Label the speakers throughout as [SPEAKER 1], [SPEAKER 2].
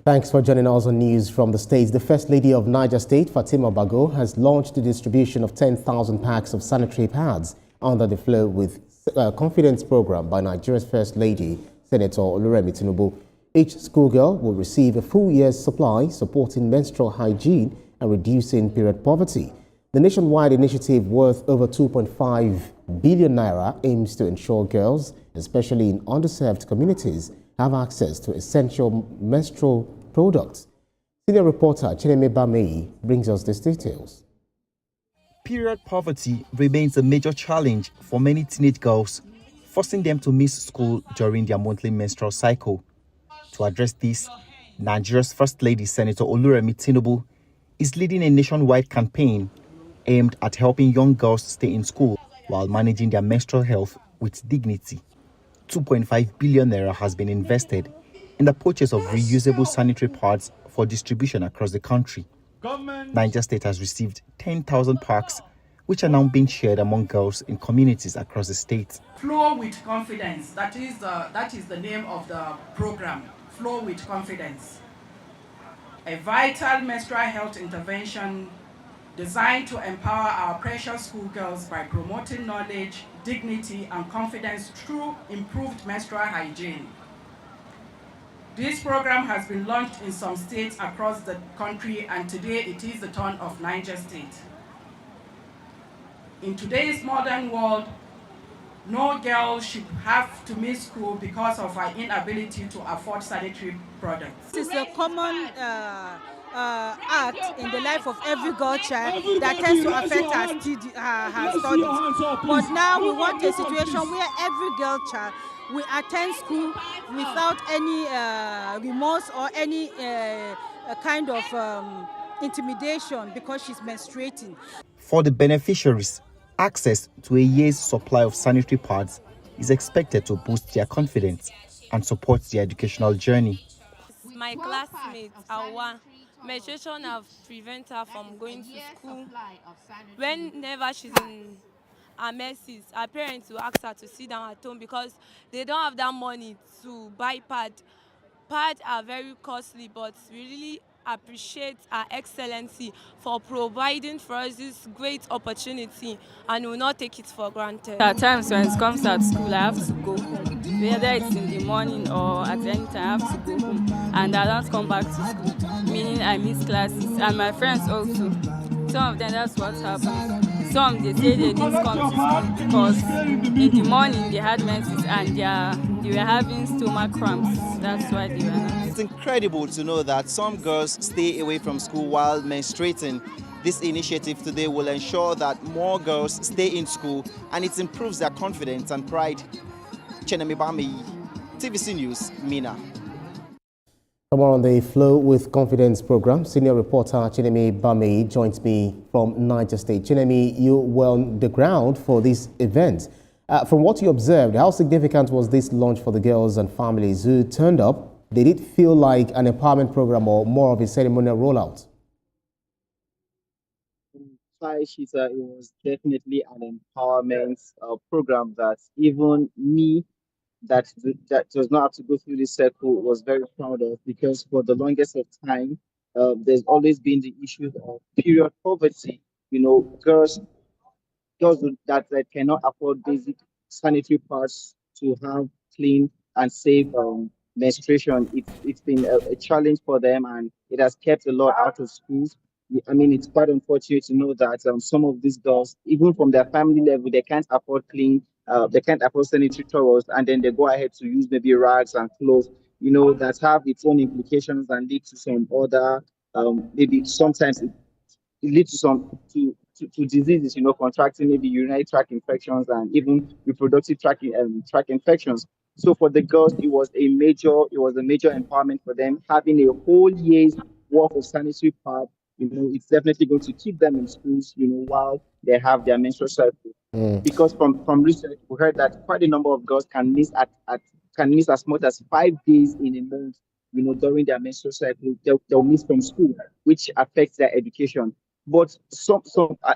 [SPEAKER 1] Thanks for joining us on News from the States. The First Lady of Niger State, Fatima Bago, has launched the distribution of 10,000 packs of sanitary pads under the Flow with Confidence program by Nigeria's First Lady, Senator Oluremi Tinubu. Each schoolgirl will receive a full year's supply, supporting menstrual hygiene and reducing period poverty. The nationwide initiative, worth over 2.5 billion naira, aims to ensure girls, especially in underserved communities, have access to essential menstrual products. Senior reporter Oluremi Tinubu brings us these details.
[SPEAKER 2] Period poverty remains a major challenge for many teenage girls, forcing them to miss school during their monthly menstrual cycle. To address this, Nigeria's First Lady, Senator Oluremi Tinubu, is leading a nationwide campaign aimed at helping young girls stay in school while managing their menstrual health with dignity. 2.5 billion naira has been invested in the purchase of reusable sanitary pads for distribution across the country. Niger State has received 10,000 packs, which are now being shared among girls in communities across the state.
[SPEAKER 3] Flow with confidence, that is the name of the program, Flow with Confidence. A vital menstrual health intervention designed to empower our precious schoolgirls by promoting knowledge, dignity, and confidence through improved menstrual hygiene. This program has been launched in some states across the country, and today it is the turn of Niger State. In today's modern world, no girl should have to miss school because of her inability to afford sanitary products.
[SPEAKER 4] This is a common act in the life of every girl child that tends to affect her studies. But now we want a situation where every girl child will attend school without any remorse or any kind of intimidation because she's menstruating.
[SPEAKER 2] For the beneficiaries, access to a year's supply of sanitary pads is expected to boost their confidence and support their educational journey.
[SPEAKER 5] My classmate, Awa, menstruation have prevented her from going to school. Whenever she's in her messes, her parents will ask her to sit down at home because they don't have that money to buy pads. Pads are very costly, but we really appreciate Her Excellency for providing for us this great opportunity, and will not take it for granted.
[SPEAKER 6] At times when it comes at school, I have to go home. Whether it's in the morning or at any time, I have to go home. And I don't come back to school, meaning I miss classes. And my friends also. Some of them, that's what happens. Some, they say they didn't come to school because in the morning they had menses and they were having stomach cramps. That's why they were not.
[SPEAKER 2] It's incredible to know that some girls stay away from school while menstruating. This initiative today will ensure that more girls stay in school, and it improves their confidence and pride. Oluremi Tinubu, TVC News, Mina.
[SPEAKER 1] For more on the Flow with Confidence program, senior reporter Oluremi Tinubu joins me from Niger State. Oluremi, you were on the ground for this event. From what you observed, how significant was this launch for the girls and families who turned up? Did it feel like an empowerment program or more of a ceremonial rollout?
[SPEAKER 7] It was definitely an empowerment program that even me, that does not have to go through this circle, was very proud of, because for the longest of time, there's always been the issue of period poverty. You know, girls that cannot afford basic sanitary pads to have clean and safe menstruation. It's been a challenge for them, and it has kept a lot out of schools. I mean, it's quite unfortunate to know that some of these girls, even from their family level, they can't afford they can't afford sanitary towels, and then they go ahead to use maybe rags and clothes, you know, that have its own implications and lead to some other, maybe sometimes it leads to to diseases, you know, contracting maybe urinary tract infections and even reproductive tract infections. So for the girls, it was a major empowerment for them, having a whole year's worth of sanitary pad. You know, it's definitely going to keep them in schools, you know, while they have their menstrual cycle. Because from research, we heard that quite a number of girls can miss as much as 5 days in a month, you know, during their menstrual cycle. They'll miss from school, which affects their education. But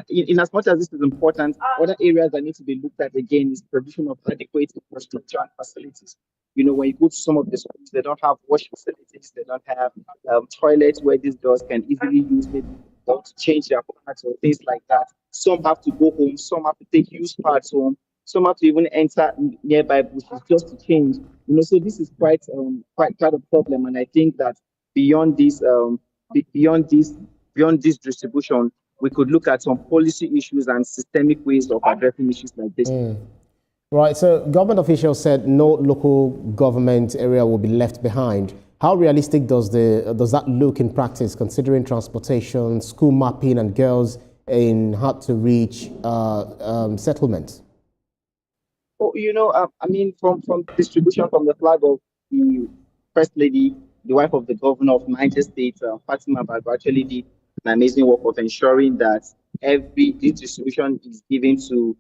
[SPEAKER 7] in as much as this is important, other areas that need to be looked at again is provision of adequate infrastructure and facilities. when you go to some of the schools, they don't have wash facilities, they don't have toilets where these girls can easily use maybe or to change their parts or things like that. Some have to go home, some have to take used parts home, some have to even enter nearby bushes just to change. So this is quite a problem, and I think that beyond this, beyond this, beyond this distribution, we could look at some policy issues and systemic ways of addressing issues like this.
[SPEAKER 1] Right, so government officials said no local government area will be left behind. How realistic does that look in practice, considering transportation, school mapping, and girls in hard-to-reach settlements?
[SPEAKER 7] Oh, from distribution from the flag of the First Lady, the wife of the governor of Niger State, Fatima Bago, actually did an amazing work of ensuring that this distribution is given to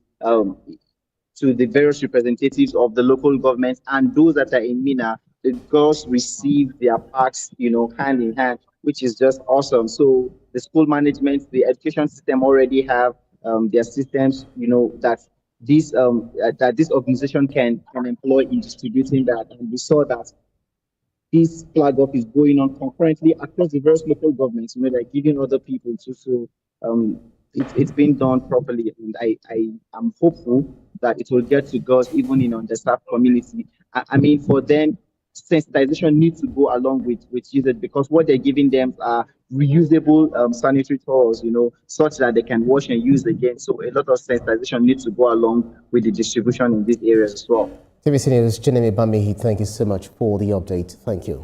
[SPEAKER 7] the various representatives of the local governments and those that are in Mina. The girls receive their packs, hand in hand, which is just awesome. So the school management, the education system already have their systems, that this organization can employ in distributing that. And we saw that this flag off is going on concurrently across the various local governments. They're giving other people too. So it's been done properly, and I am hopeful that it will get to girls even in underserved community. For them, sensitization needs to go along with usage, because what they're giving them are reusable sanitary towels, such that they can wash and use again. So a lot of sensitization needs to go along with the distribution in these areas as well.
[SPEAKER 1] TVC News' Chineme Bamihi, thank you so much for the update. Thank you.